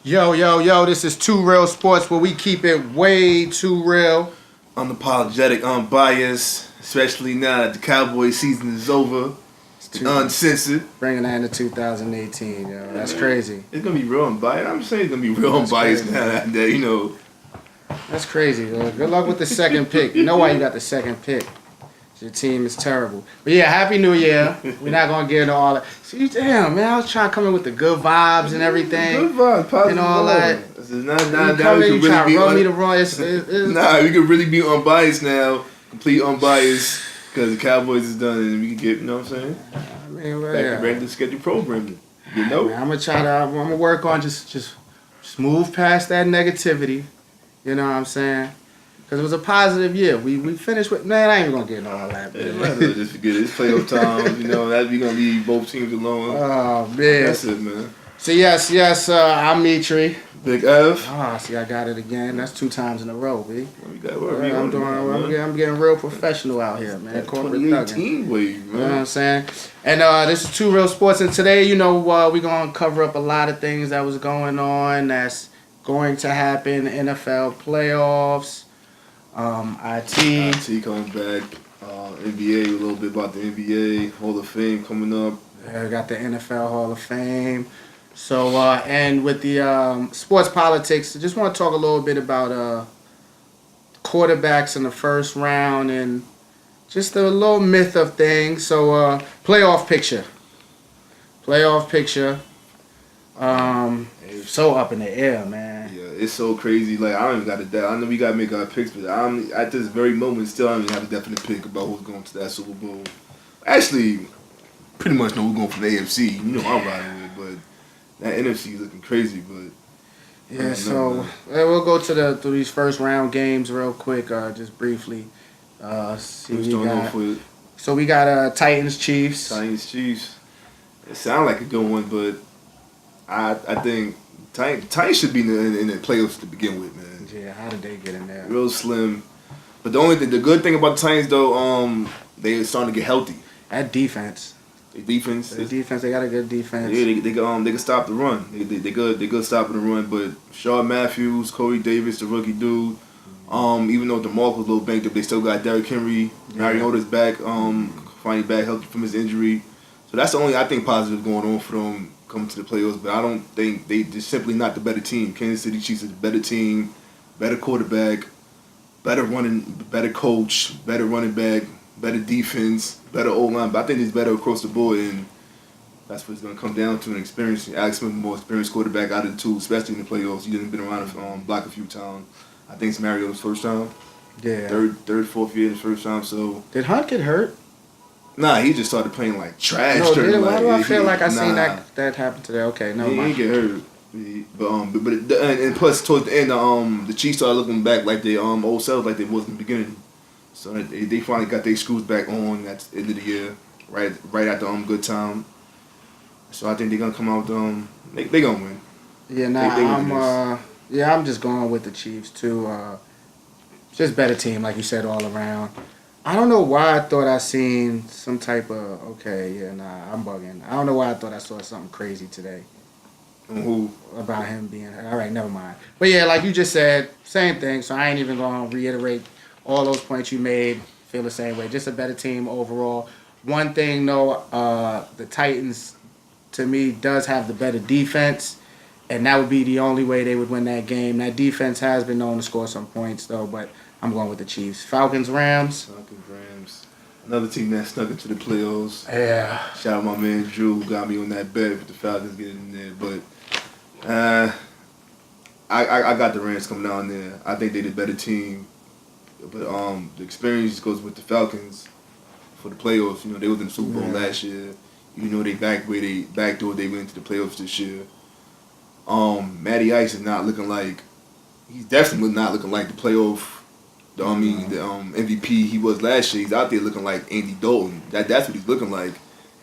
Yo, this is Too Real Sports where we keep it way too real. Unapologetic, unbiased, especially now that the Cowboy season is over. Uncensored. Bringing that into 2018, yo. That's crazy. It's going to be real unbiased. I'm saying it's going to be real unbiased now that. That's crazy, yo. Good luck with the second pick. You know why you got the second pick. Your team is terrible. But yeah, Happy New Year. We're not going to get into all that. See, damn, man, I was trying to come in with the good vibes and everything. Good vibes, positive. And all that. You try to run me the wrong. Nah, we can really be unbiased now. Complete unbiased. Because the Cowboys is done and we can get, you know what I'm saying? I mean, well, back to regular schedule programming. You know? Man, I'm going to work on just move past that negativity. You know what I'm saying? Because it was a positive year. We finished with, man, I ain't even going to get into all that. Man. Just forget it. It's playoff time. You know, that we going to leave both teams alone. Oh, man. That's it, man. So, yes, I'm Mitri. Big F. See, I got it again. That's 2 times in a row, B. I'm getting real professional out here, man. Corporate 2018 wave, man. You know what I'm saying? And this is Too Real Sports. And today, we're going to cover up a lot of things that was going on that's going to happen. NFL playoffs, IT coming back, NBA, a little bit about the NBA, Hall of Fame coming up. Yeah, we got the NFL Hall of Fame. So, and with the sports politics, I just want to talk a little bit about quarterbacks in the first round and just a little myth of things. So, playoff picture. So up in the air, man. Yeah, it's so crazy. Like, I don't even got a doubt. I know we got to make our picks, but at this very moment, still I don't even have a definite pick about who's going to that Super Bowl. Actually, pretty much know who's going for the AFC. You know I'm riding with, but that NFC is looking crazy, but yeah. So we'll go to these first round games real quick, just briefly. We got Titans Chiefs. It sounds like a good one, but I think Titans should be in the playoffs to begin with, man. Yeah, how did they get in there? Real slim. But the good thing about the Titans though, they starting to get healthy. That defense. They got a good defense. Yeah, they can stop the run. They good stopping the run. But Shawn Matthews, Corey Davis, the rookie dude. Even though DeMarco was a little banged up, they still got Derrick Henry. Mariota's back. Finally back healthy from his injury. So that's the only I think positive going on for them coming to the playoffs. But I don't think they're simply not the better team. Kansas City Chiefs is a better team, better quarterback, better coach, better running back. Better defense, better O-line, but I think it's better across the board, and that's what it's going to come down to, an experience. Alex Smith, more experienced quarterback out of the two, especially in the playoffs. He hasn't been around the block a few times. I think it's Mariota's first time. Yeah. Third, fourth year in his first time, so. Did Hunt get hurt? Nah, he just started playing like trash. No, why do I feel like I seen that happen today? Okay, no. He didn't get hurt. And plus, towards the end, the Chiefs started looking back like they old selves, like they was in the beginning. So they finally got their screws back on at the end of the year, right after good time. So I think they're gonna come out. They gonna win. Yeah, I'm just going with the Chiefs too. Just better team, like you said, all around. I don't know why I thought I seen some type of I'm bugging. I don't know why I thought I saw something crazy today. Who? About him being all right. Never mind. But yeah, like you just said, same thing. So I ain't even gonna reiterate all those points you made. Feel the same way. Just a better team overall. One thing though, the Titans, to me, does have the better defense, and that would be the only way they would win that game. That defense has been known to score some points though, but I'm going with the Chiefs. Falcons, Rams. Another team that snuck into the playoffs. Yeah. Shout out my man Drew, who got me on that bet with the Falcons getting in there. But I got the Rams coming down there. I think they're the better team. But the experience goes with the Falcons for the playoffs. They was in the Super Bowl last year. They backdoor they went into the playoffs this year. Matty Ice is not looking like, he's definitely not looking like the playoff. The MVP he was last year. He's out there looking like Andy Dalton. That's what he's looking like.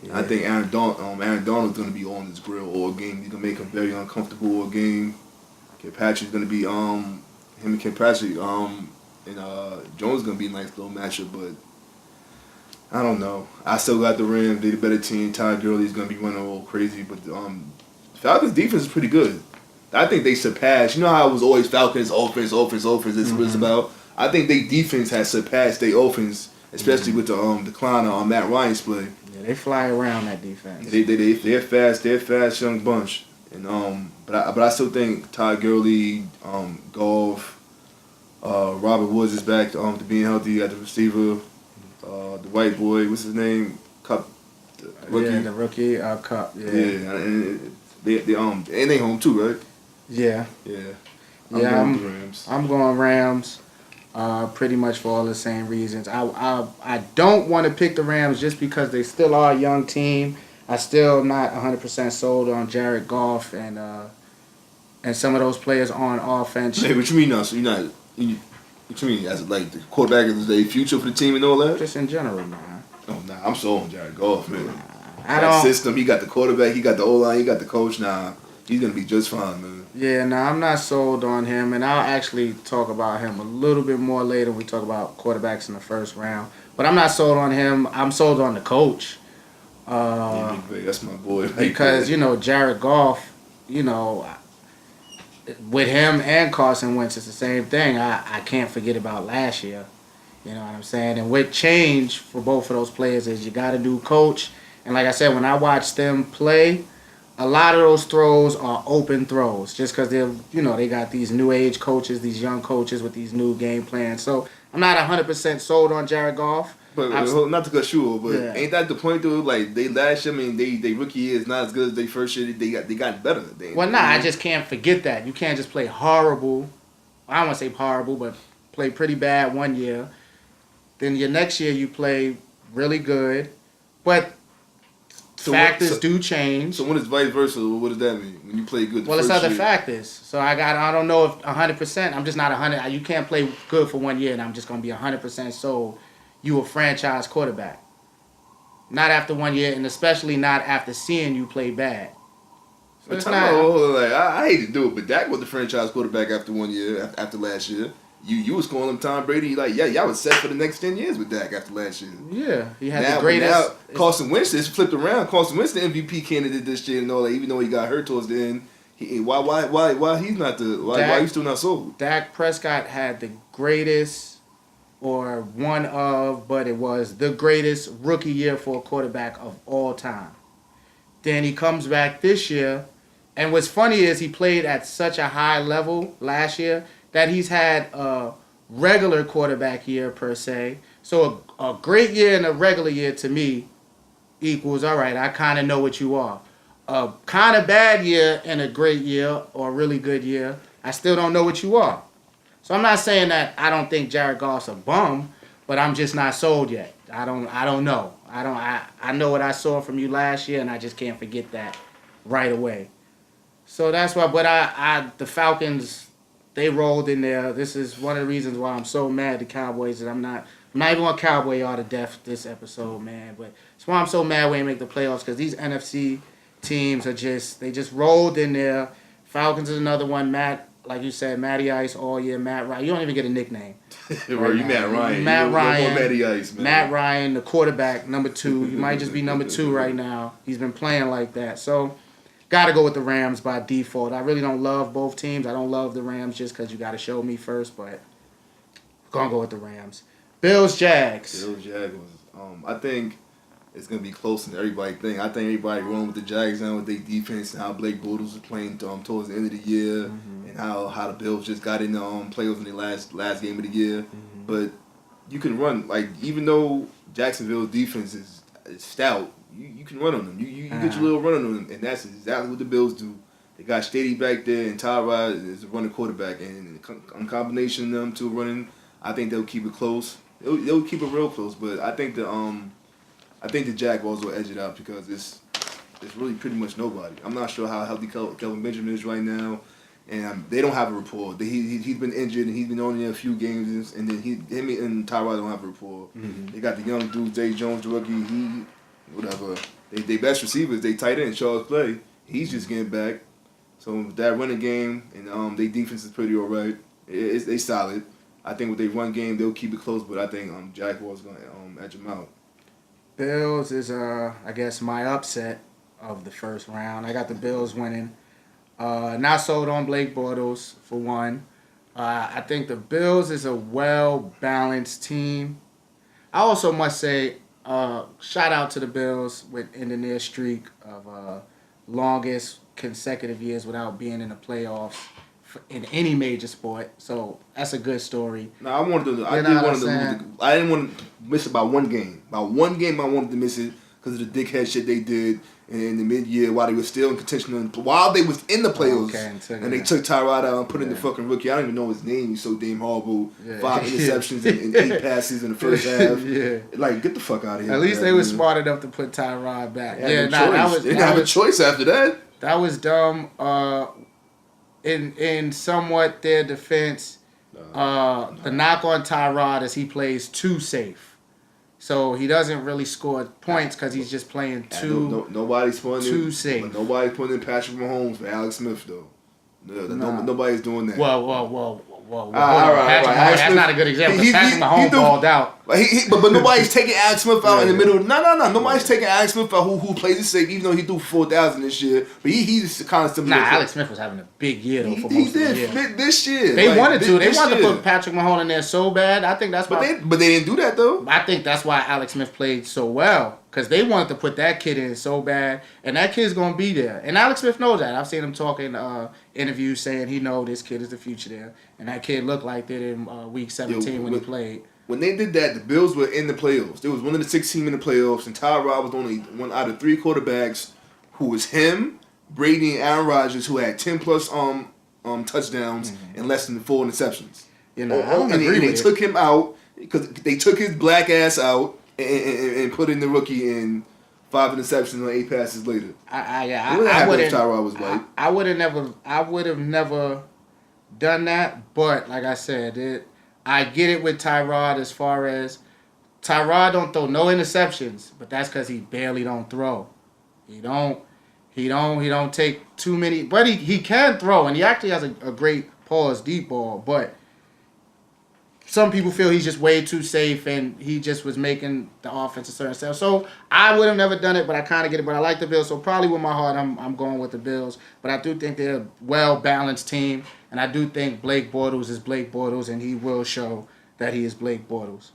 Yeah. I think Aaron Donald's going to be on his grill all game. He's going to make him very uncomfortable all game. Kirkpatrick's going to be him and Kirkpatrick and Jones going to be a nice little matchup, but I don't know. I still got the Rams. They're the better team. Todd Gurley's going to be running all crazy, but Falcons' defense is pretty good. I think they surpassed. You know how it was always Falcons offense. This is what it's about. I think they defense has surpassed their offense, especially with the decline on Matt Ryan's play. Yeah, they fly around that defense. They're fast. They're a fast young bunch. And but I still think Todd Gurley, Goff, Robert Woods is back to being healthy at the receiver. The white boy, what's his name? Cup. The rookie Cup. Yeah. Yeah, and they home too, right? Yeah. Yeah. I'm going Rams. I'm going Rams. Pretty much for all the same reasons. I don't want to pick the Rams just because they still are a young team. I still not 100% sold on Jared Goff and some of those players on offense. Hey, what you mean now? So what you mean as like the quarterback is the future for the team and all that? Just in general, man. Oh nah, I'm sold on Jared Goff, man. I System, he got the quarterback, he got the O-line, he got the coach. Nah, he's gonna be just fine, man. Yeah, no, I'm not sold on him, and I'll actually talk about him a little bit more later when we talk about quarterbacks in the first round. But I'm not sold on him. I'm sold on the coach. That's my boy. Because, Jared Goff, with him and Carson Wentz, it's the same thing. I can't forget about last year. You know what I'm saying? And what changed for both of those players is you got a new coach. And like I said, when I watch them play, a lot of those throws are open throws just because they got these new age coaches, these young coaches with these new game plans. So I'm not 100% sold on Jared Goff. But not to cut you off, but ain't that the point though? Like they last year, I mean, they rookie year is not as good as they first year. They got better. I just can't forget that. You can't just play horrible. I don't want to say horrible, but play pretty bad one year. Then your next year you play really good, but factors do change. So when it's vice versa, what does that mean? When you play good, it's other factors. So I don't know if 100%. I'm just not 100. You can't play good for 1 year and I'm just gonna be 100% sold. You a franchise quarterback. Not after 1 year, and especially not after seeing you play bad. So I hate to do it, but Dak was the franchise quarterback after 1 year, after last year. You was calling him Tom Brady, like, y'all was set for the next 10 years with Dak after last year. Yeah, he had the greatest. Now, Carson Wentz is flipped around. Carson Wentz the MVP candidate this year and all that, even though he got hurt towards the end. Why he's not why he's still not sold? Dak Prescott had the greatest, or one of, but it was the greatest rookie year for a quarterback of all time. Then he comes back this year, and what's funny is he played at such a high level last year that he's had a regular quarterback year per se. So a great year and a regular year to me equals, all right, I kind of know what you are. A kind of bad year and a great year or a really good year, I still don't know what you are. So I'm not saying that I don't think Jared Goff's a bum, but I'm just not sold yet. I don't know. I know what I saw from you last year, and I just can't forget that right away. So that's why. But the Falcons, they rolled in there. This is one of the reasons why I'm so mad at the Cowboys that I'm not even going to cowboy y'all to death this episode, man. But it's why I'm so mad when they make the playoffs, because these NFC teams they just rolled in there. Falcons is another one. Like you said, Matty Ice all year. Matt Ryan. You don't even get a nickname. Right, you Matt Ryan. Matt Ryan. Matty Ice, man. Matt Ryan, the quarterback, number 2. You might just be number 2 right now. He's been playing like that. So, got to go with the Rams by default. I really don't love both teams. I don't love the Rams just because you got to show me first, but going to go with the Rams. Bills, Jags. I think it's going to be close than everybody think. I think everybody rolling with the Jags now with their defense and how Blake Bortles was playing towards the end of the year, and how the Bills just got in the playoffs in the last game of the year. But you can run, like, even though Jacksonville's defense is stout, you can run on them. You get your little run on them, and that's exactly what the Bills do. They got Stady back there, and Tyrod is a running quarterback, and in combination of them two running, I think they'll keep it close. They'll keep it real close, but I think the Jaguars will edge it out because it's really pretty much nobody. I'm not sure how healthy Kelvin Benjamin is right now, and they don't have a rapport. He's been injured and he's been only in a few games, and then him and Tyrod don't have a rapport. They got the young dude, Zay Jones, the rookie. Whatever. They best receivers, they tight end Charles Clay. He's just getting back. So that running game and their defense is pretty alright. They solid. I think with their run game they'll keep it close, but I think Jaguars gonna edge them out. Bills is I guess my upset of the first round. I got the Bills winning. Not sold on Blake Bortles for one. I think the Bills is a well balanced team. I also must say, shout out to the Bills with ending their streak of longest consecutive years without being in the playoffs in any major sport. So that's a good story. No, I wanted to. I You did know what want I'm to lose. saying? I didn't want to miss it by one game. By one game, I wanted to miss it because of the dickhead shit they did in the mid-year while they were still in contention. While they was in the playoffs, Okay, and they took Tyrod out and put in the fucking rookie. I don't even know his name. He's so damn horrible. Yeah. 5 interceptions and 8 passes in the first half. Yeah. Like, get the fuck out of here. At least man. they were smart enough to put Tyrod back. They had Yeah, no nah, choice. They didn't have a choice after that. that was dumb. In somewhat their defense, the knock on Tyrod is he plays too safe. So he doesn't really score points because he's just playing Nobody's putting too in, safe. but nobody's putting in Patrick Mahomes for Alex Smith though. Nah. Nobody's doing that. Well. All right, Patrick Mahomes, Alex that's Smith, not a good example. he- Patrick he- Mahomes he do- balled out. But nobody's taking Alex Smith out in the Yeah. middle. No. Nobody's taking Alex Smith out who plays it safe, even though he threw 4,000 this year. But he's kind of similar. Nah, Alex Smith was having a big year though for He most of the year. did this year. They Like, wanted to. They this wanted to year. put Patrick Mahomes in there so bad. I think that's why. But they didn't do that though. I think that's why Alex Smith played so well because they wanted to put that kid in so bad, and that kid's gonna be there. And Alex Smith knows that. I've seen him talk in interviews saying he know this kid is the future there, and that kid looked like that in week 17 when he played. When they did that, the Bills were in the playoffs. There was one of the 6 teams in the playoffs, and Tyrod was only one out of 3 quarterbacks who was him, Brady, and Aaron Rodgers, who had 10 plus touchdowns and less than 4 interceptions. You know, I don't agree and they with it. took him out because they took his black ass out and put in the rookie in 5 interceptions and 8 passes later. I What happened wouldn't. if Tyrod was white? I would have never done that. But like I said, I get it with Tyrod as far as Tyrod don't throw no interceptions, but that's because he barely don't throw. He don't take too many, but he can throw, and he actually has a great pause deep ball. But some people feel he's just way too safe, and he just was making the offense a certain style. So I would have never done it, but I kind of get it. But I like the Bills, so probably with my heart, I'm going with the Bills. But I do think they're a well-balanced team, and I do think Blake Bortles is Blake Bortles, and he will show that he is Blake Bortles.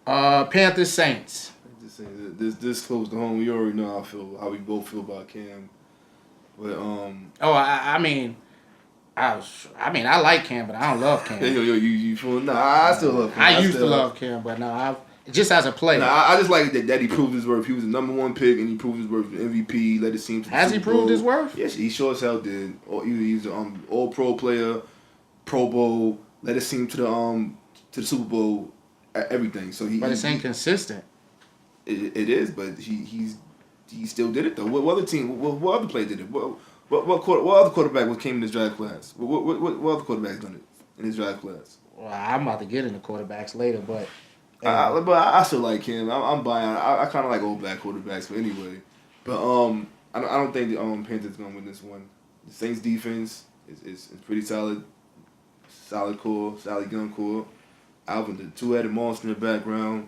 Panthers Saints. Just saying, this close to home. We already know how we both feel about Cam. But Oh, I mean, I like Cam, but I don't love Cam. you feel? Nah, I still love Cam. I used to love Cam, but no, just as a player. Nah, I just like that he proved his worth. He was the number 1 pick, and he proved his worth. MVP, led his team to the Has he Super proved Bowl. his worth? Yes, he sure as hell did. He's an All-Pro player, Pro Bowl, led his team to the Super Bowl, everything. So But it's inconsistent. It is, but he still did it though. What other team? What other player did it? What other quarterback came in this draft class? What other quarterbacks done it in this draft class? Well, I'm about to get into quarterbacks later, but But I still like him. I'm buying. I kind of like old black quarterbacks, but anyway. But I don't think the Panthers gonna win this one. The Saints defense is pretty solid. Solid core, solid gun core. Alvin, the 2-headed monster in the background.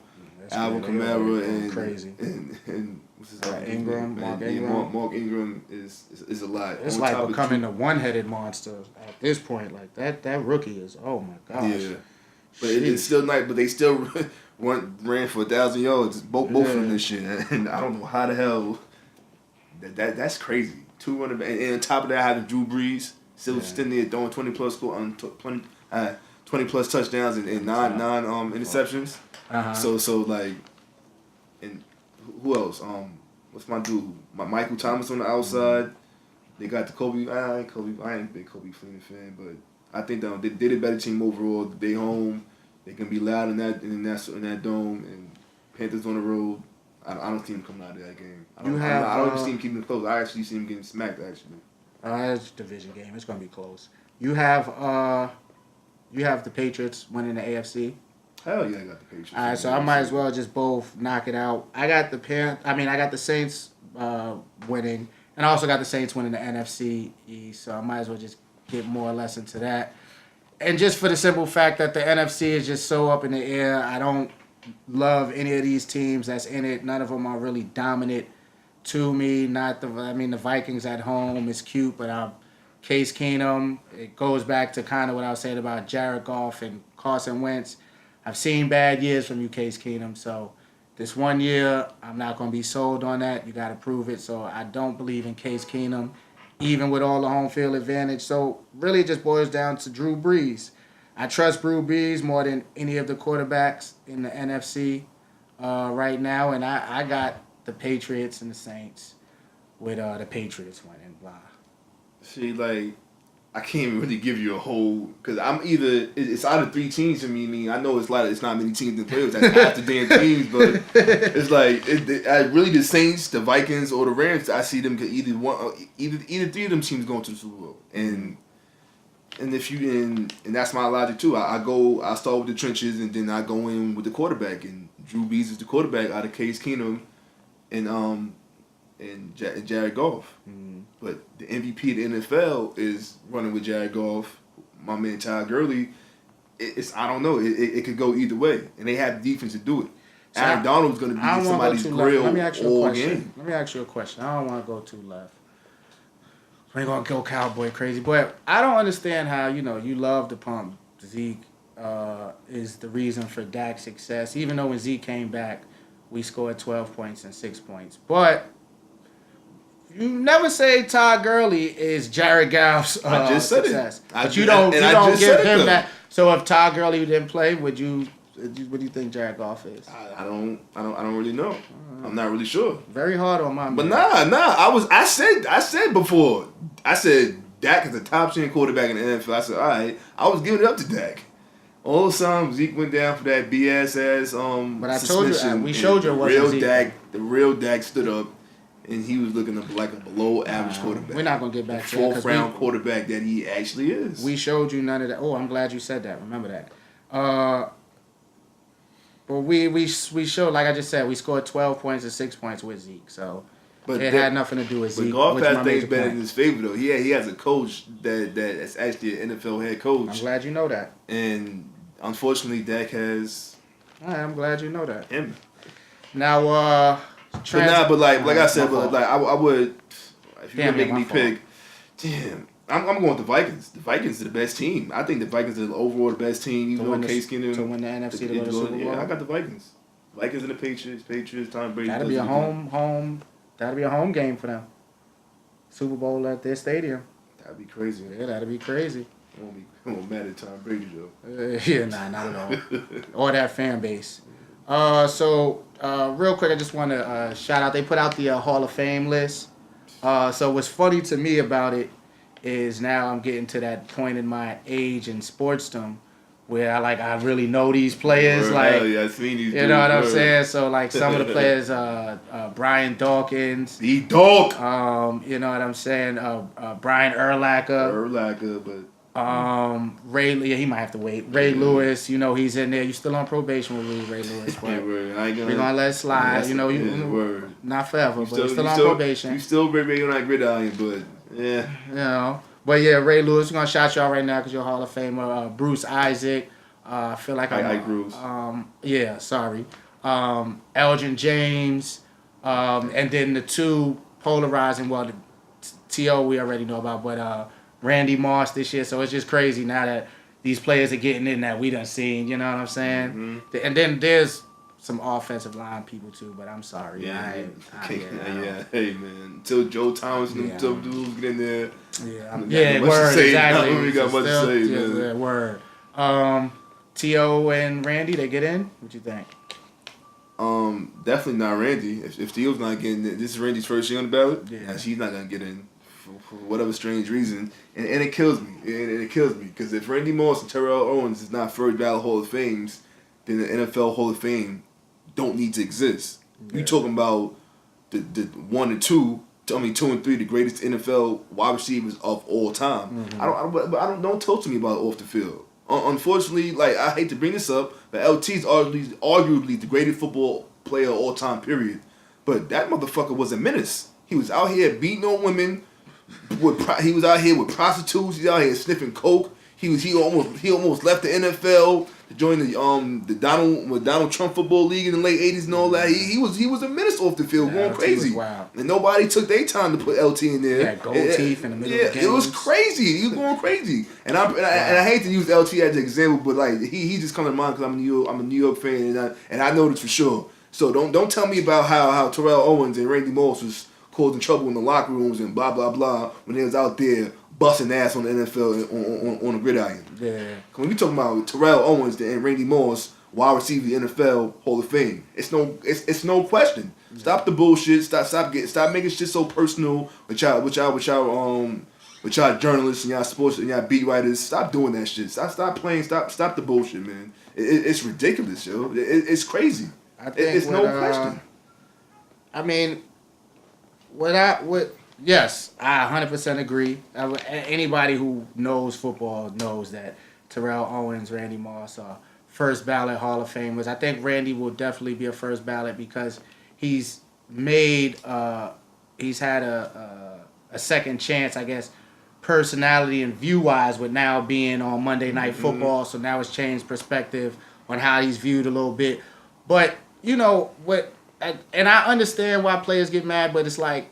Alvin Kamara and what's his name? Ingram, Mark Yeah, Ingram. Mark Ingram is a lot. It's On like top of becoming the one-headed monster at this point. Like that rookie is. Oh my gosh. Yeah, but it's still nice. But they still ran for 1,000 yards. Both of them this year, and I don't know how the hell that's crazy. 200, and on top of that, having Drew Brees still sitting there throwing 20 plus 20 plus touchdowns and nine interceptions. So like, and who else? What's my dude? Michael Thomas on the outside. They got the Kobe. I ain't a big Kobe Freeman fan, but I think they did a better team overall. They home. They can be loud in that dome, and Panthers on the road. I don't see them coming out of that game. I don't even see them keeping it close. I actually see them getting smacked. Actually, it's a division game. It's gonna be close. You have the Patriots winning the AFC. hell yeah, I got the Patriots. All right, so I might as well just both knock it out. I got the Saints winning, and I also got the Saints winning the NFC East. So I might as well just get more or less into that. And just for the simple fact that the NFC is just so up in the air, I don't love any of these teams that's in it. None of them are really dominant to me. The Vikings at home is cute, but Case Keenum. It goes back to kind of what I was saying about Jared Goff and Carson Wentz. I've seen bad years from you, Case Keenum. So this 1 year, I'm not going to be sold on that. You got to prove it. So I don't believe in Case Keenum, even with all the home field advantage. So really, it just boils down to Drew Brees. I trust Drew Brees more than any of the quarterbacks in the NFC right now, and I got the Patriots and the Saints with the Patriots winning. Blah. See, like, I can't even really give you a whole, because I'm either it's out of 3 teams for me. I mean, I know it's not many teams in the playoffs. That's half the damn teams, but it's like really the Saints, the Vikings, or the Rams. I see them either 3 of them teams going to the Super Bowl, and if you and that's my logic too. I start with the trenches, and then I go in with the quarterback, and Drew Brees is the quarterback out of Case Keenum, and Jared Goff. Mm-hmm. But the MVP of the NFL is running with Jared Goff, my man Todd Gurley. I don't know. It could go either way, and they have the defense to do it. So Aaron Donald's going to be somebody's grill all game. Let me ask you a question. I don't want to go too left. We ain't gonna go cowboy crazy, but I don't understand how you love to pump Zeke is the reason for Dak's success. Even though when Zeke came back, we scored 12 points and 6 points, but you never say Todd Gurley is Jared Goff's I just said success. It. But you don't give him that. So if Todd Gurley didn't play, what do you think Jared Goff is? I don't really know. I'm not really sure. Very hard on my man. But nah. I said before. I said Dak is the top 10 quarterback in the NFL. I said, all right. I was giving it up to Dak. All the time Zeke went down for that BS ass But I told you, we showed you it wasn't Zeke. The real Dak stood up, and he was looking like a below average quarterback. We're not gonna get back to that. 4th round quarterback that he actually is. We showed you none of that. Oh, I'm glad you said that. Remember that. But we showed, like I just said, we scored 12 points and 6 points with Zeke. So it had nothing to do with Zeke. But Goff has things better in his favor, though. He has a coach that's actually an NFL head coach. I'm glad you know that. And unfortunately, Dak has. I'm glad you know that. Him. Now, but like I said, I would. If you're making me pick, damn. I'm going with the Vikings. The Vikings are the best team. I think the Vikings are overall the best team. Even though Case Keenum to win the NFC to go to Super Bowl. Yeah, I got the Vikings. Vikings and the Patriots. Tom Brady. That'll be a home. That'll be a home game for them. Super Bowl at their stadium. That'd be crazy. Yeah, that'd be crazy. I won't mad at Tom Brady though. Yeah, not at all. Or that fan base. So real quick, I just want to shout out. They put out the Hall of Fame list. So what's funny to me about it is now I'm getting to that point in my age in sportsdom where I really know these players. I've seen these. You know what I'm saying? So some of the players, Brian Dawkins. The dog. You know what I'm saying? Brian Urlacher. But Ray, he might have to wait. Ray Lewis, he's in there. You still on probation with Ray Lewis, but we're gonna let it slide. Not forever, but you're still on probation. You still Ray on that gridiron, but. Yeah. But yeah, Ray Lewis, we're gonna shout you out right now because you're Hall of Famer. Bruce Isaac, I feel like Bruce. Yeah, sorry. Elgin James, and then the 2 polarizing. Well, the T.O. we already know about, but Randy Moss this year. So it's just crazy now that these players are getting in that we done seen. You know what I'm saying? Mm-hmm. And then there's some offensive line people too, but I'm sorry. Hey man, until Joe Thomas and them dudes get in there. Word, exactly. We got much to say, man. Yeah, word. T.O. and Randy, they get in? What you think? Definitely not Randy. If T.O.'s not getting in, this is Randy's first year on the ballot. Yeah. She's not gonna get in for whatever strange reason, and it kills me. It kills me because if Randy Moss and Terrell Owens is not first ballot Hall of Fames, then the NFL Hall of Fame don't need to exist. Yeah. You talking about the 1 and 2, 2 and 3, the greatest NFL wide receivers of all time. Mm-hmm. Don't talk to me about it off the field. Unfortunately, I hate to bring this up, but LT's arguably the greatest football player of all time. Period. But that motherfucker was a menace. He was out here beating on women. He was out here with prostitutes. He was out here sniffing coke. He almost left the NFL to join the Donald Trump football league in the late '80s and all that. He was a menace off the field, going LT crazy. was wild. And nobody took their time to put LT in there. Yeah, gold teeth in the middle of the it was games. crazy. He was going crazy. And I hate to use LT as an example, but like he just comes to mind because I'm a New York fan, and I know this for sure. So don't tell me about how Terrell Owens and Randy Moss was causing trouble in the locker rooms and blah blah blah when they was out there busting ass on the NFL on the gridiron. Yeah. When we talking about Terrell Owens and Randy Moss, wide receiver the NFL Hall of Fame, it's no question. Stop the bullshit. Stop making shit so personal with y'all journalists and y'all sports and y'all beat writers. Stop doing that shit. Stop playing. Stop the bullshit, man. It's ridiculous, yo. It's crazy. I think It's no question. I mean, yes, I 100% agree. Anybody who knows football knows that Terrell Owens, Randy Moss are first ballot Hall of Famers. I think Randy will definitely be a first ballot because he's had a second chance, I guess, personality and view wise, with now being on Monday Night Football. So now it's changed perspective on how he's viewed a little bit. But you know what? And I understand why players get mad, but it's like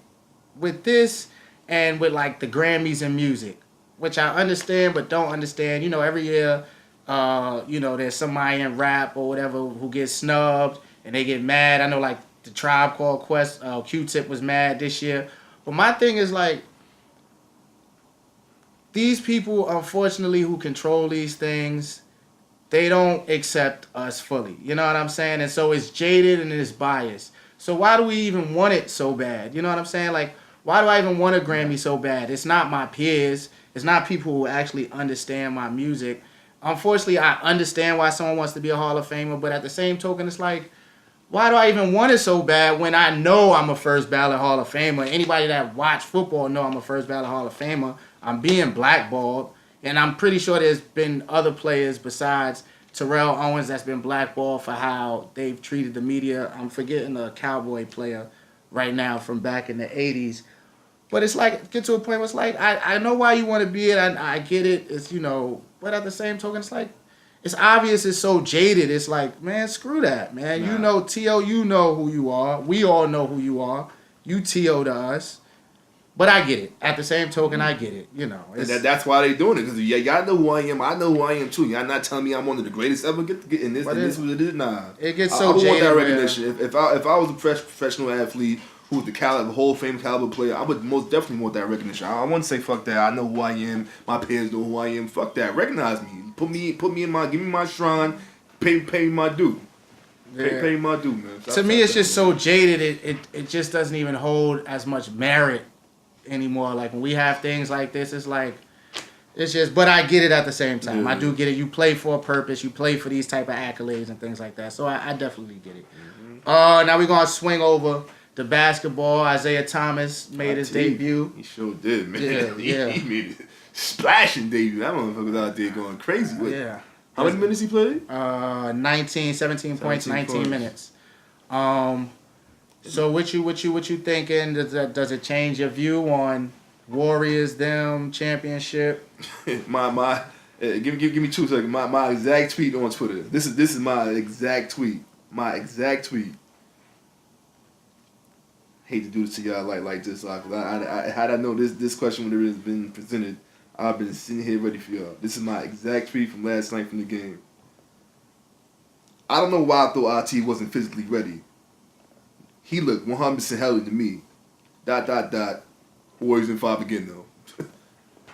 with this and with like the Grammys and music, which I understand but don't understand. You know, every year, there's somebody in rap or whatever who gets snubbed and they get mad. I know like the Tribe Called Quest, Q-Tip was mad this year. But my thing is like, these people, unfortunately, who control these things, they don't accept us fully. You know what I'm saying? And so it's jaded and it's biased. So why do we even want it so bad? You know what I'm saying? Like, why do I even want a Grammy so bad? It's not my peers. It's not people who actually understand my music. Unfortunately, I understand why someone wants to be a Hall of Famer, but at the same token, it's like, why do I even want it so bad when I know I'm a first ballot Hall of Famer? Anybody that watch football know I'm a first ballot Hall of Famer. I'm being blackballed. And I'm pretty sure there's been other players besides Terrell Owens that's been blackballed for how they've treated the media. I'm forgetting a Cowboy player right now from back in the 80s. But it's like, get to a point where it's like, I know why you want to be it. I get it. It's, but at the same token, it's like, it's obvious it's so jaded. It's like, man, screw that, man. Nah. You know, T.O., you know who you are. We all know who you are. You T.O. to us. But I get it. At the same token, I get it. That's why they doing it. Because y'all know who I am. I know who I am too. Y'all not telling me I'm one of the greatest ever. Get in this. And this was it is. Nah. It gets so jaded. I want that recognition. If I was a professional athlete who was the Hall of Fame caliber player, I would most definitely want that recognition. I wouldn't say fuck that. I know who I am. My peers know who I am. Fuck that. Recognize me. Put me in my. Give me my shrine. Pay my due. Pay my due, man. To me, it's just so jaded. It just doesn't even hold as much merit anymore. Like when we have things like this, it's like, it's just, but I get it at the same time. I do get it. You play for a purpose. You play for these type of accolades and things like that. So I definitely get it. Now we're going to swing over to basketball. Isaiah Thomas made his debut. He sure did, man. Yeah. He made a splashing debut. That motherfucker was out there going crazy. Yeah. How many minutes he played? 17 points, 19 minutes. So what you thinking? Does it change your view on Warriors, them, championship? Give me 2 seconds. My exact tweet on Twitter. This is my exact tweet. Hate to do this to y'all like this, cause I had I know this question when it has been presented, I've been sitting here ready for y'all. This is my exact tweet from last night from the game. I don't know why I thought RT wasn't physically ready. He looked 100% healthy to me. ... Warriors in 5 again, though.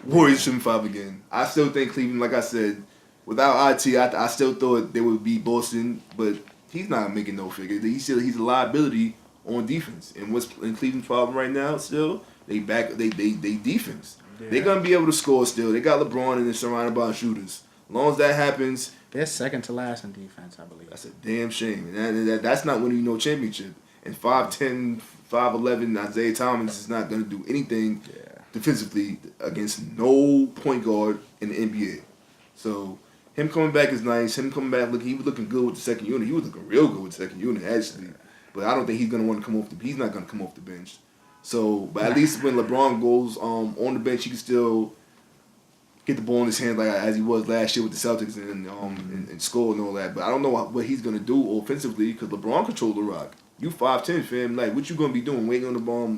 Warriors in 5 again. I still think Cleveland, like I said, without RT, I still thought they would beat Boston, but he's not making no figure. He's a liability on defense. And what's in Cleveland's problem right now? Still, they defense. Yeah. They're gonna be able to score still. They got LeBron and they're surrounded by shooters. As long as that happens, they're second to last in defense, I believe. That's a damn shame, and that's not winning no championship. And 5'10", 5'11", Isaiah Thomas is not gonna do anything defensively against no point guard in the NBA. So him coming back is nice. Him coming back, he was looking good with the second unit. He was looking real good with the second unit actually. But I don't think he's gonna want to come off he's not gonna come off the bench. So, but at least when LeBron goes on the bench, he can still get the ball in his hand like as he was last year with the Celtics and score and all that. But I don't know what he's gonna do offensively because LeBron controls the rock. You 5'10", fam. Like, what you gonna be doing? Waiting on the ball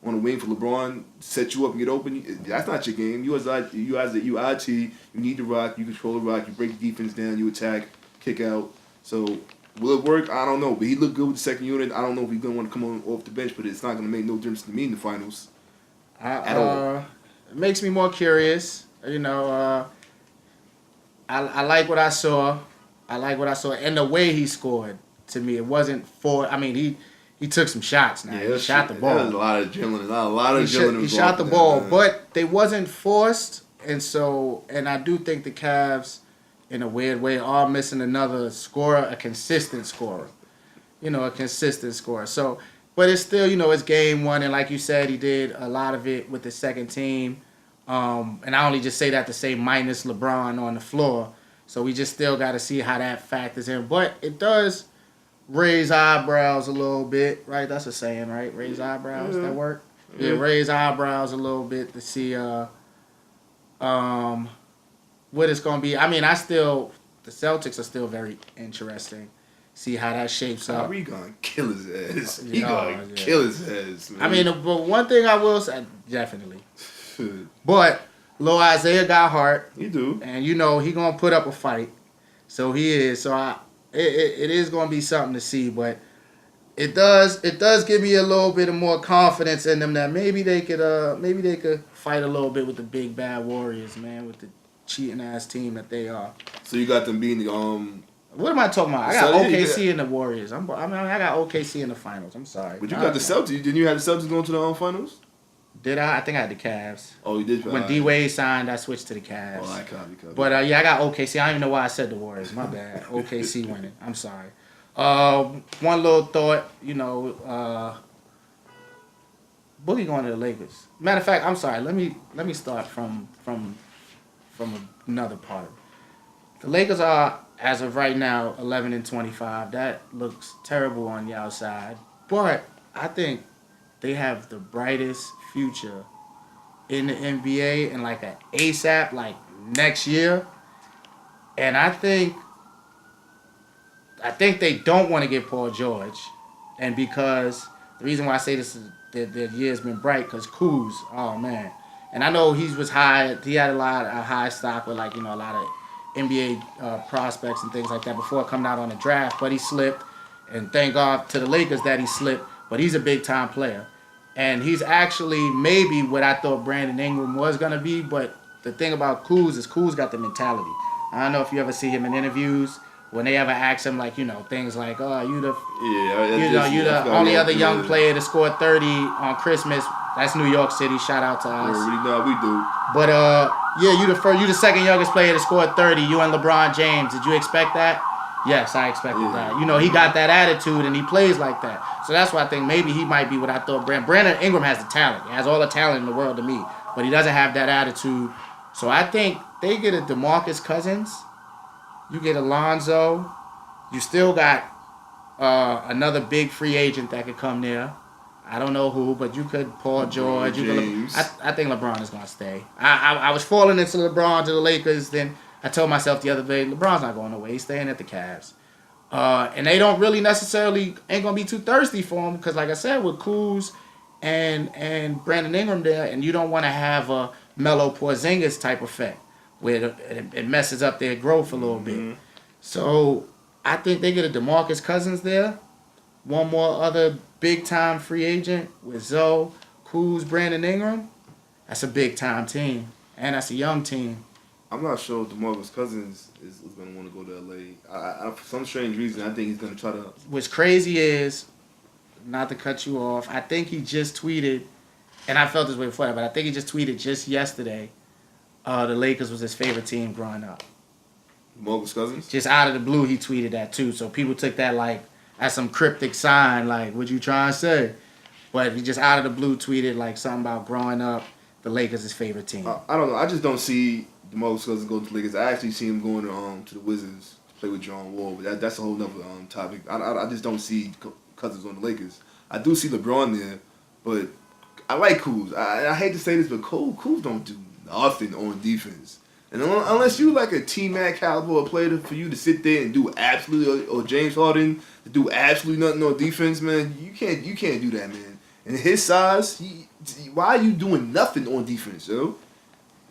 on the wing for LeBron to set you up and get open? That's not your game. You as IT, you need the rock. You control the rock. You break the defense down. You attack, kick out. So will it work? I don't know. But he looked good with the second unit. I don't know if he's gonna want to come on off the bench, but it's not gonna make no difference to me in the finals at all. It makes me more curious. You know, I like what I saw. And the way he scored. To me, it wasn't for. I mean, he took some shots. Now he shot the ball. There was a lot of adrenaline. He shot the ball, but they wasn't forced, and I do think the Cavs, in a weird way, are missing another scorer, a consistent scorer. A consistent scorer. So, but it's still, it's game one, and like you said, he did a lot of it with the second team. And I only just say that to say minus LeBron on the floor. So we just still got to see how that factors in. But it does raise eyebrows a little bit, right? That's a saying, right? Raise eyebrows. That work? Yeah, raise eyebrows a little bit to see what it's gonna be. I mean, the Celtics are still very interesting. See how that shapes up. Kyrie gonna kill his ass. He gonna kill his ass, man. I mean, but one thing I will say, definitely. But Lil Isaiah got heart. He do. And he gonna put up a fight. So he is. So it is gonna be something to see, but it does give me a little bit of more confidence in them that maybe they could fight a little bit with the big bad Warriors, man, with the cheating ass team that they are. So you got them beating the What am I talking about? I got OKC in the Warriors. I got OKC in the finals. I'm sorry. But you got the Celtics. Didn't you have the Celtics going to the finals? Did I? I think I had the Cavs. Oh, you did. When D-Wade signed, I switched to the Cavs. Oh, I copy. But I got OKC. I don't even know why I said the Warriors. My bad. OKC winning. I'm sorry. One little thought. Boogie going to the Lakers. Matter of fact, I'm sorry. Let me start from another part. The Lakers are, as of right now, 11-25. That looks terrible on the outside, but I think they have the brightest future in the NBA and like an ASAP, like next year. And I think they don't want to get Paul George, and because the reason why I say this is that their year's been bright because Kuz, oh man, and I know he was high. He had a high stock with a lot of NBA prospects and things like that before coming out on the draft, but he slipped, and thank God to the Lakers that he slipped. But he's a big time player, and he's actually maybe what I thought Brandon Ingram was gonna be. But the thing about Kuz is Kuz got the mentality. I don't know if you ever see him in interviews when they ever ask him things like, "Oh, you the only other young player to score 30 on Christmas." That's New York City. Shout out to us. We do. But you the second youngest player to score 30. You and LeBron James. Did you expect that? Yes, I expected that. He got that attitude and he plays like that. So that's why I think maybe he might be what I thought. Brandon Ingram has the talent. He has all the talent in the world to me, but he doesn't have that attitude. So I think they get a DeMarcus Cousins. You get Alonzo. You still got another big free agent that could come there. I don't know who, but you could Paul George. I think LeBron is gonna stay. I was falling into LeBron to the Lakers. Then I told myself the other day, LeBron's not going away. He's staying at the Cavs. And they don't really necessarily ain't gonna be too thirsty for him because, like I said, with Kuz and Brandon Ingram there, and you don't want to have a Melo Porzingis type effect where it messes up their growth a little bit. So I think they get a DeMarcus Cousins there. One more other big-time free agent with Zoe, Kuz, Brandon Ingram. That's a big-time team. And that's a young team. I'm not sure if DeMarcus Cousins is going to want to go to L.A. For some strange reason, I think he's going to try to... What's crazy is, not to cut you off, I think he just tweeted, and I felt this way before that, but I think he just tweeted just yesterday, the Lakers was his favorite team growing up. DeMarcus Cousins? Just out of the blue, he tweeted that too. So people took that as some cryptic sign, what you trying to say? But he just out of the blue tweeted something about growing up, the Lakers' his favorite team. I don't know. I just don't see DeMarcus Cousins going to the Lakers. I actually see him going to the Wizards to play with John Wall. But that's a whole nother topic. I just don't see Cousins on the Lakers. I do see LeBron there, but I like Kuz. I hate to say this, but Kuz don't do nothing on defense. And unless you like a T-Mac caliber player for you to sit there and do absolutely, or James Harden to do absolutely nothing on defense, man, you can't do that, man. And his size, why are you doing nothing on defense, yo?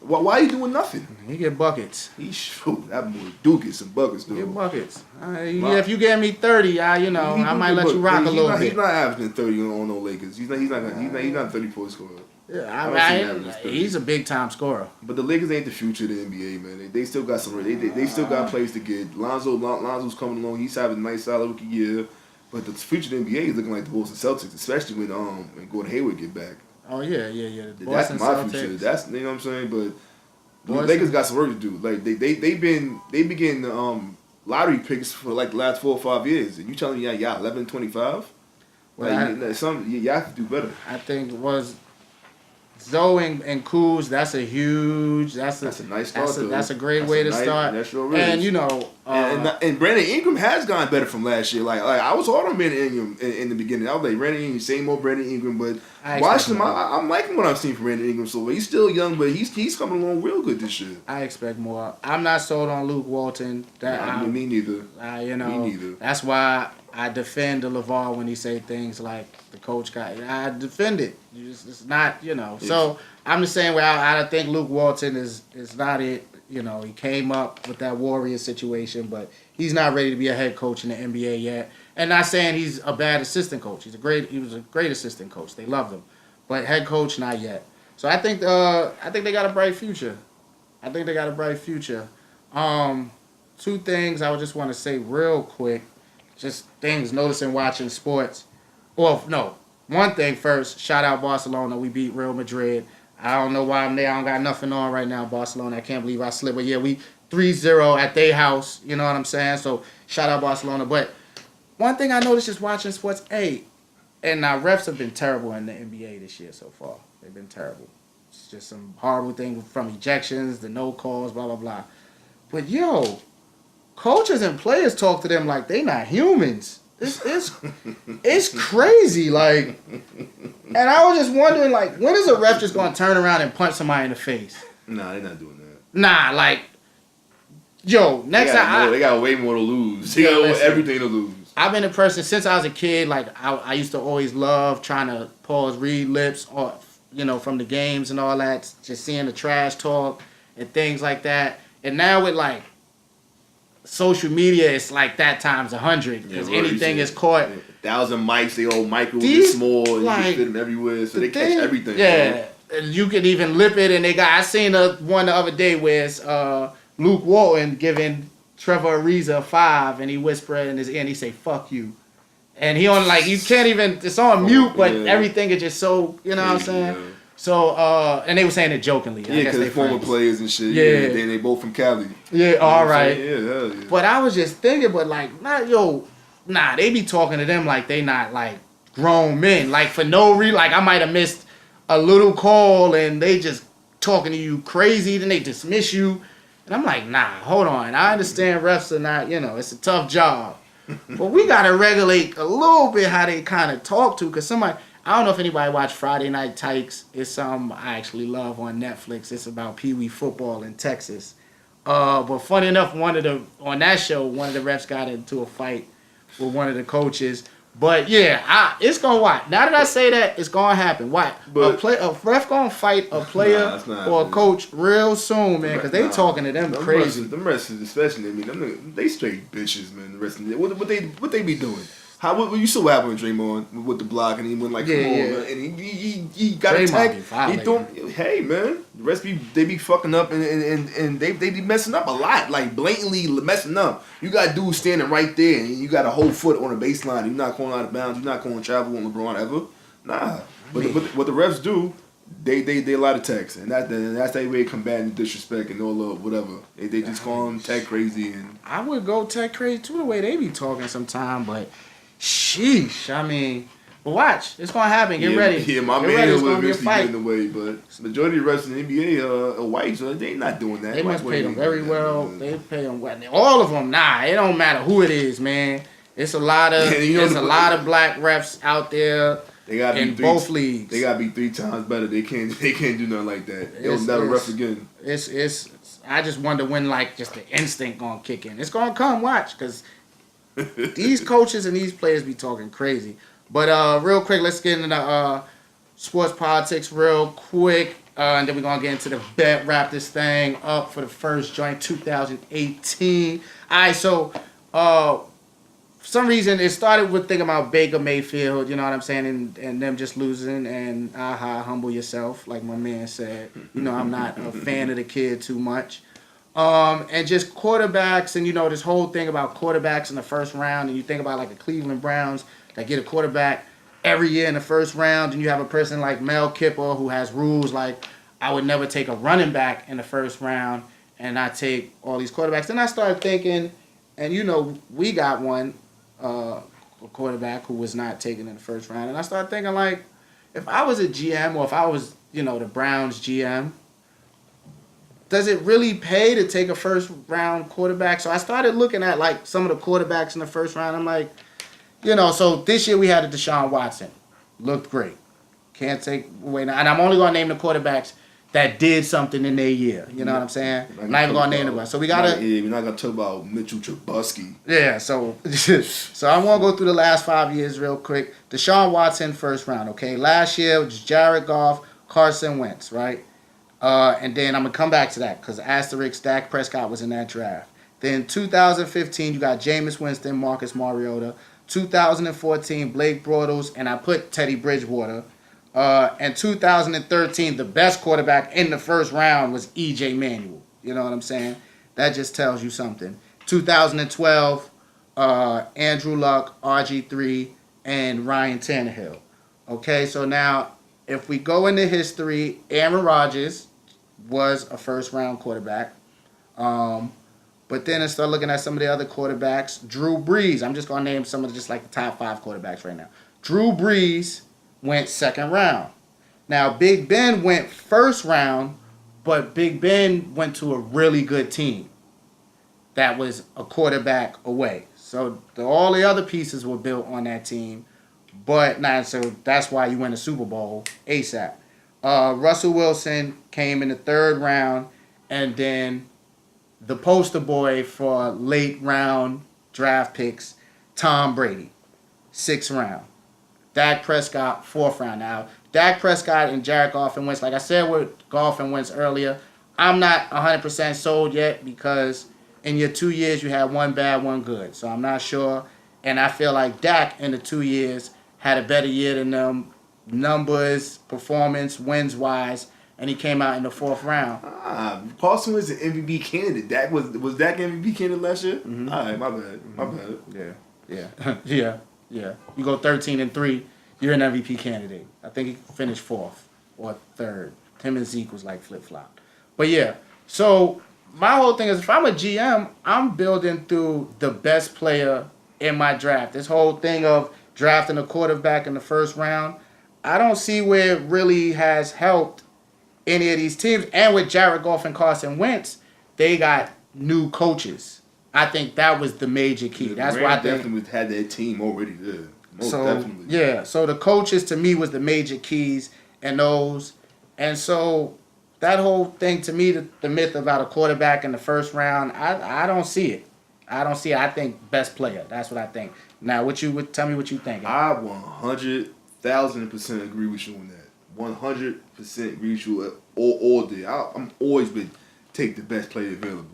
Why are you doing nothing? He get buckets. That boy do get some buckets, though. He get buckets. If you give me 30, I might let you rock a little bit. He's not averaging 30 on no Lakers. He's not a 30-point scorer. Yeah, he's a big time scorer. But the Lakers ain't the future of the NBA, man. They still got some. They still got players to get. Lonzo's coming along. He's having a nice solid rookie year. But the future of the NBA is looking like the Bulls and Celtics, especially when Gordon Hayward get back. Oh yeah. That's my future. That's, you know what I'm saying. But the Lakers got some work to do. Like they've been getting lottery picks for like the last 4 or 5 years, and you telling me y'all 11-25? Well, y'all have to do better. I think it was Zoe and Kuz. That's a nice start. That's a great way to start. That's real rich. And and Brandon Ingram has gone better from last year. Like I was hard on Brandon Ingram in the beginning. I was like Brandon Ingram, same old Brandon Ingram, but watching him, I'm liking what I've seen from Brandon Ingram. So he's still young, but he's coming along real good this year. I expect more. I'm not sold on Luke Walton. Me neither. Me neither. That's why I defend LeVar when he say things like the coach got. I defend it. It's not, Yes. So I'm the same way. I think Luke Walton is not it. He came up with that Warriors situation, but he's not ready to be a head coach in the NBA yet. And not saying he's a bad assistant coach. He was a great assistant coach. They loved him, but head coach not yet. So I think they got a bright future. Two things I would just want to say real quick. Just things noticing watching sports. Well, no. One thing first. Shout out Barcelona. We beat Real Madrid. I don't know why I'm there. I don't got nothing on right now, Barcelona. I can't believe I slipped. But yeah, we 3-0 at their house. You know what I'm saying? So shout out Barcelona. But one thing I noticed just watching sports, and now refs have been terrible in the NBA this year so far. They've been terrible. It's just some horrible things from ejections, the no calls, blah, blah, blah. But coaches and players talk to them like they not humans. It's crazy, like. And I was just wondering, like, when is a ref just gonna turn around and punch somebody in the face? Nah, they're not doing that. Nah, like, next time they got way more to lose. They got everything to lose. I've been a person since I was a kid. Like, I used to always love trying to read lips, or from the games and all that. Just seeing the trash talk and things like that. And now with like social media, it's like that times 100 because anything is caught. 1,000 mics, they all micro small, and you can fit them everywhere, so they catch everything. Yeah, and you can even lip it, and I seen one the other day where it's Luke Walton giving Trevor Ariza a 5, and he whispered in his ear, and he say "fuck you," and he on like you can't even. It's on mute, but everything is just so what I'm saying. Yeah. So, and they were saying it jokingly. Yeah, because they former players and shit. Yeah. Then they both from Cali. Yeah, all right. Yeah, hell yeah. But I was just thinking, they be talking to them like they not like grown men. Like for no reason, like I might have missed a little call and they just talking to you crazy, then they dismiss you. And I'm like, nah, hold on. I understand refs are not, it's a tough job. But we got to regulate a little bit how they kind of talk to, because I don't know if anybody watched Friday Night Tykes. It's something I actually love on Netflix. It's about Pee Wee football in Texas. But funny enough, on that show, one of the refs got into a fight with one of the coaches. But yeah, it's gonna watch. Now that I say that, it's gonna happen. What? A ref gonna fight a player or a coach real soon, man, because they talking to them crazy. Them wrestlers, especially, they straight bitches, man. The rest of them, what they be doing? What you saw what happened with Draymond with the block, and he went like, come on, man, and he got attacked. Hey man, the rest they be fucking up and they be messing up a lot, like blatantly messing up. You got dudes standing right there, and you got a whole foot on the baseline. You're not going out of bounds. You're not going to travel on LeBron ever. Nah, but what the refs do, they a lot of text, and that's their way of combating disrespect and all love, whatever. They just call them tech crazy, and I would go tech crazy too the way they be talking sometimes, but. Sheesh, but watch, it's gonna happen. Get ready. Yeah, my man will eventually get in the way, but majority of the refs in the NBA are white, so they not doing that. They must pay them very well. They pay them well. All of them, it don't matter who it is, man. It's a lot of a lot of black refs out there. They gotta in be both leagues. They gotta be 3 times better. They can't do nothing like that. They'll never ref again. It's. I just wonder when like just the instinct gonna kick in. It's gonna come. Watch, because these coaches and these players be talking crazy. But real quick, let's get into the sports politics real quick. And then we're going to get into the bet, wrap this thing up for the first joint 2018. All right, so for some reason, it started with thinking about Baker Mayfield, you know what I'm saying, and them just losing, and humble yourself, like my man said. You know, I'm not a fan of the kid too much. And just quarterbacks, and, you know, this whole thing about quarterbacks in the first round, and you think about, like, the Cleveland Browns that get a quarterback every year in the first round, and you have a person like Mel Kiper who has rules like, I would never take a running back in the first round, and I take all these quarterbacks. Then I started thinking, and you know, we got one, a quarterback who was not taken in the first round, and I started thinking, like, if I was a GM, or if I was, you know, the Browns GM, does it really pay to take a first round quarterback? So I started looking at, like, some of the quarterbacks in the first round. I'm like, you know, so this year we had a Deshaun Watson. Looked great. Can't take away. And I'm only going to name the quarterbacks that did something in their year. You know what I'm saying? I'm not even going to name them. So we got to... Yeah, we're not going to talk about Mitchell Trubisky. Yeah, so I want to go through the last 5 years real quick. Deshaun Watson, first round, okay? Last year was Jared Goff, Carson Wentz, right? And then I'm going to come back to that because asterisk Dak Prescott was in that draft. Then 2015, you got Jameis Winston, Marcus Mariota. 2014, Blake Bortles, and I put Teddy Bridgewater. And 2013, the best quarterback in the first round was E.J. Manuel. You know what I'm saying? That just tells you something. 2012, Andrew Luck, RG3, and Ryan Tannehill. Okay, so now, if we go into history, Aaron Rodgers was a first-round quarterback. But then I start looking at some of the other quarterbacks. Drew Brees. I'm just going to name some of the, just like the top 5 quarterbacks right now. Drew Brees went second round. Now, Big Ben went first round, but Big Ben went to a really good team that was a quarterback away. So all the other pieces were built on that team. But not so that's why you win a Super Bowl ASAP. Russell Wilson came in the third round, and then the poster boy for late round draft picks, Tom Brady, 6th round. Dak Prescott, 4th round. Now, Dak Prescott and Jared Goff and Wentz, like I said with Goff and Wentz earlier, I'm not 100% sold yet because in your 2 years you had one bad, one good. So I'm not sure. And I feel like Dak in the 2 years had a better year than them, numbers, performance, wins-wise, and he came out in the 4th round. Carson was an MVP candidate. Dak was Dak MVP candidate last year? Mm-hmm. All right, my bad. My bad. Yeah. You go 13-3, you're an MVP candidate. I think he finished 4th or 3rd. Him and Zeke was like flip-flop. But yeah, so my whole thing is if I'm a GM, I'm building through the best player in my draft. This whole thing of drafting a quarterback in the first round, I don't see where it really has helped any of these teams. And with Jared Goff and Carson Wentz, they got new coaches. I think that was the major key. That's why I think definitely had that team already there. Most so definitely. Yeah, so the coaches to me was the major keys in those, and so that whole thing to me, the myth about a quarterback in the first round, I don't see it. I don't see it. I think best player. That's what I think. Now, tell me what you think. I 100,000% agree with you on that. 100% agree with you all day. I'm always been take the best player available.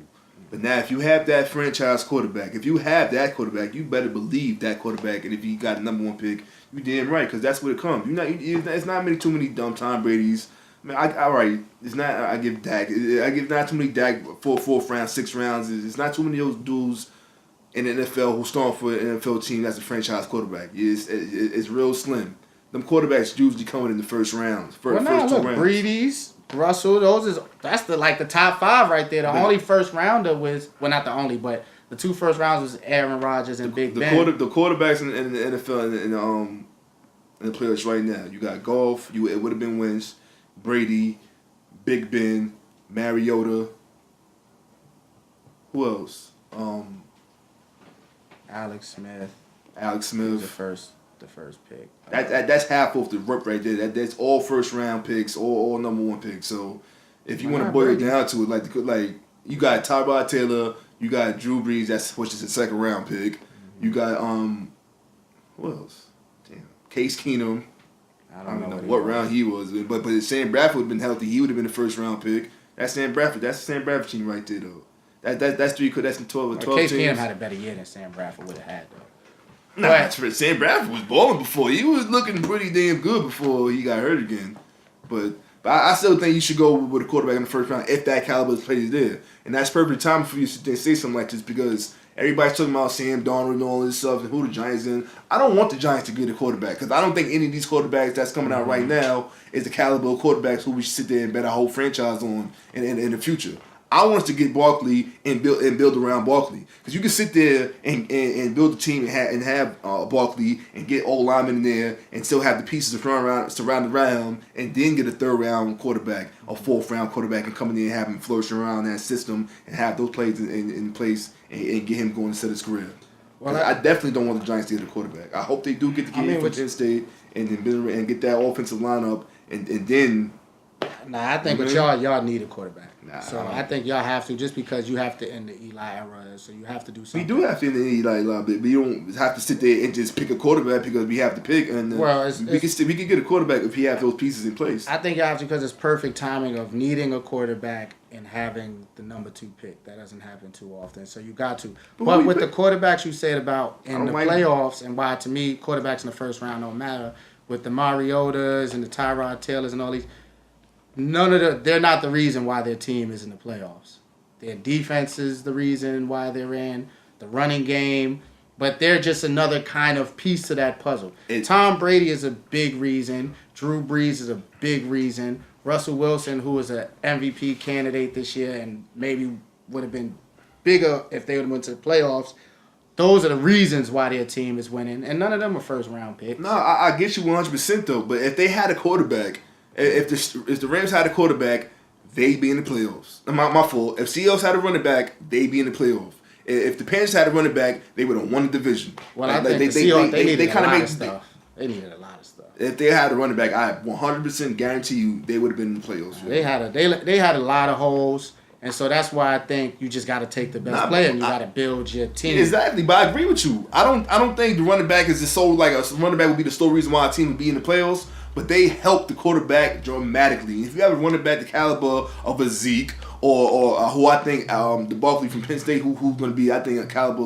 But now, if you have that franchise quarterback, you better believe that quarterback. And if you got a number 1 pick, you damn right, because that's what it comes. It's not too many dumb Tom Brady's. I mean, all right. It's not. I give not too many Dak 4th round, 6 rounds. It's not too many of those dudes in the NFL who start for an NFL team that's a franchise quarterback. It's real slim. Them quarterbacks usually coming in the first round. First 2 rounds. Brady's, Russell, that's the top 5 right there. The only first rounder was, well, not the only, but the 2 first rounds was Aaron Rodgers and Big Ben. The quarterbacks in the NFL and the players right now. You got Goff. It would have been Wentz, Brady, Big Ben, Mariota. Who else? Alex Smith. Alex Smith. The first. the first pick. That's half of the rep right there. That's all first round picks, all number one picks. So if you want to boil it down to it, like you got Tyrod Taylor, you got Drew Brees, which is a second round pick. You got who else? Damn, Case Keenum. I don't know what round he was, but if Sam Bradford would have been healthy, he would have been the first round pick. That's Sam Bradford. That's the Sam Bradford team right there, though. That's 12 Case teams. Keenum had a better year than Sam Bradford would have had, though. Nah, that's for Sam Bradford was balling before. He was looking pretty damn good before he got hurt again. But I still think you should go with a quarterback in the first round if that caliber of play is there. And that's perfect time for you to say something like this because everybody's talking about Sam Darnold and all this stuff and who the Giants in. I don't want the Giants to get a quarterback because I don't think any of these quarterbacks that's coming out right now is the caliber of quarterbacks who we should sit there and bet our whole franchise on in the future. I want us to get Barkley and build around Barkley because you can sit there and build a team and have Barkley and get old linemen in there and still have the pieces surrounded around him and then get a third round quarterback, a fourth round quarterback and come in there and have him flourish around that system and have those plays in place and get him going to set his career. Well, I definitely don't want the Giants to get a quarterback. I hope they do get the kid from Penn State and get that offensive lineup and then. Nah, I think with y'all need a quarterback. So I think y'all have to just because you have to end the Eli era, so you have to do something. We do have to end the Eli era, but we don't have to sit there and just pick a quarterback because we have to pick. And we can get a quarterback if he has those pieces in place. I think you have to because it's perfect timing of needing a quarterback and having the number 2 pick. That doesn't happen too often, so you got to. But with the quarterbacks you said about in the playoffs and why to me quarterbacks in the first round don't matter with the Mariotas and the Tyrod Taylors and all these. They're not the reason why their team is in the playoffs. Their defense is the reason why they're in the running game, but they're just another kind of piece to that puzzle. Tom Brady is a big reason. Drew Brees is a big reason. Russell Wilson, who was an MVP candidate this year and maybe would have been bigger if they would have went to the playoffs. Those are the reasons why their team is winning, and none of them are first round picks. No, I get you 100% though, but if they had a quarterback. If the Rams had a quarterback, they'd be in the playoffs. My fault. If Seahawks had a running back, they'd be in the playoff. If the Panthers had a running back, they would have won the division. Well, I think the Seahawks, they needed a lot of stuff. They needed a lot of stuff. If they had a running back, I 100% guarantee you they would have been in the playoffs. Yeah. They had a lot of holes. And so that's why I think you just got to take the best player and you got to build your team. Exactly, but I agree with you. I don't think the running back is the sole a running back would be the sole reason why a team would be in the playoffs. But they help the quarterback dramatically. If you have a running back the caliber of a Zeke or who I think the Barkley from Penn State, who's going to be I think a caliber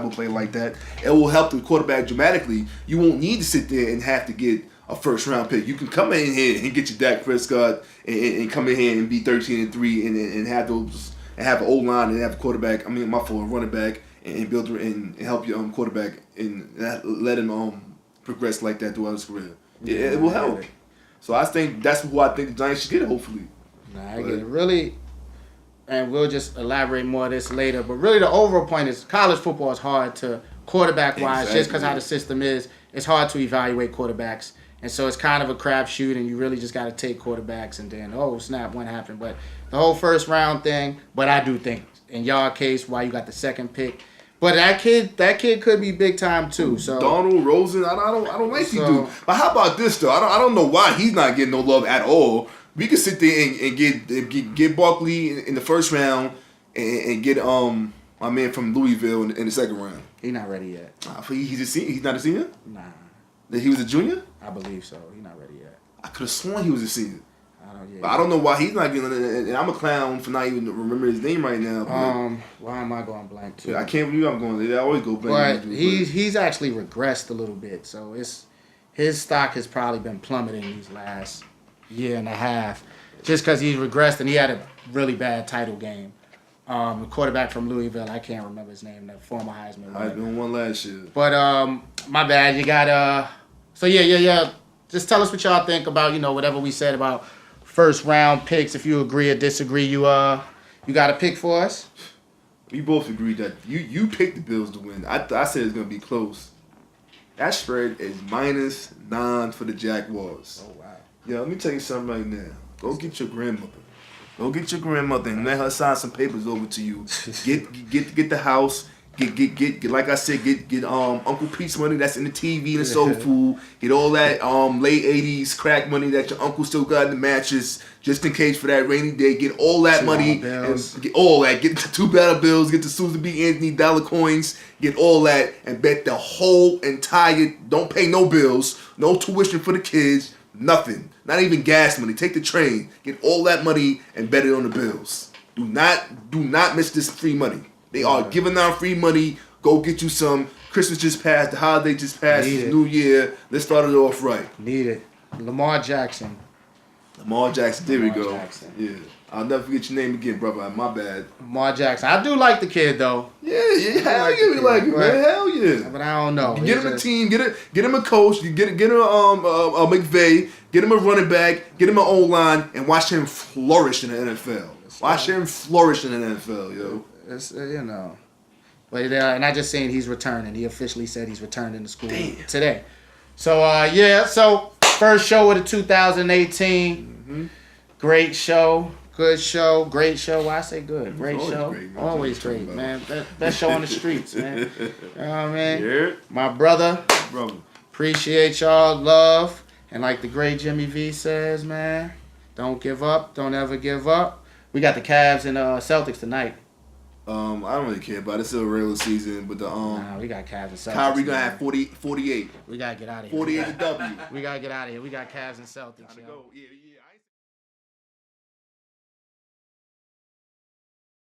player like that, it will help the quarterback dramatically. You won't need to sit there and have to get a first round pick. You can come in here and get your Dak Prescott and come in here and be 13-3 and have those and have an O line and have a quarterback. I mean, running back and build and help your quarterback and let him progress like that throughout his career. Yeah, it will help. So I think that's who I think the Giants should get, hopefully. Nah, I get it. Really, and we'll just elaborate more of this later, but really the overall point is college football is hard to, quarterback-wise, just because how the system is, it's hard to evaluate quarterbacks. And so it's kind of a crapshoot, and you really just got to take quarterbacks and then, oh, snap, what happened? But the whole first round thing, but I do think, in y'all case, why you got the second pick, but that kid could be big time too. So Donald Rosen, I don't like you dude. But how about this though? I don't know why he's not getting no love at all. We could sit there and get Barkley in the first round and get my man from Louisville in the second round. He's not ready yet. He's a senior. He's not a senior. Nah. That he was a junior. I believe so. He's not ready yet. I could have sworn he was a senior. But I don't know why he's not getting it. And I'm a clown for not even remembering his name right now. Why am I going blank too? I can't believe I'm going. They always go blank. But he's actually regressed a little bit. So his stock has probably been plummeting these last year and a half, just because he's regressed and he had a really bad title game. The quarterback from Louisville, I can't remember his name, that former Heisman winner. Heisman won last year. But my bad. You got So yeah. Just tell us what y'all think about whatever we said about first round picks. If you agree or disagree, you got a pick for us? We both agreed that you picked the Bills to win. I said it's gonna be close. That spread is -9 for the Jaguars. Oh wow. Yeah, let me tell you something right now. Go get your grandmother. Go get your grandmother and let her sign some papers over to you. Get the house. Get like I said, get Uncle Pete's money that's in the TV and the soul food. Get all that late 80s crack money that your uncle still got in the mattress just in case for that rainy day. Get all that money and get all that. Get the $2 bills, get the Susan B. Anthony dollar coins, get all that and bet the whole entire, don't pay no bills, no tuition for the kids, nothing. Not even gas money. Take the train. Get all that money and bet it on the bills. Do not miss this free money. They are giving out free money. Go get you some. Christmas just passed. The holiday just passed. It's New Year. Let's start it off right. Need it. Lamar Jackson. There we go. Yeah. I'll never forget your name again, brother. My bad. Lamar Jackson. I do like the kid, though. Yeah. Hell yeah, we like it, man. Hell yeah. But I don't know. Get him a team. Get him a coach. Get him a McVay. Get him a running back. Get him an O-line. And watch him flourish in the NFL. Watch him flourish in the NFL, yo. It's, but and I just seen he's returning. He officially said he's returning to school today. So so first show of the 2018. Mm-hmm. Great show, good show, great show. Why I say good? Great show. Always great, man. Best show on the streets, man. You know what I mean? Yeah. My brother. Appreciate y'all, love, and like the great Jimmy V says, man, don't give up, don't ever give up. We got the Cavs and Celtics tonight. I don't really care about it. It's still a regular season, but we got Cavs and Celtics. Kyrie gonna have 48. We gotta get out of here. 48 to W. We gotta get out of here. We got Cavs and Celtics. Yo.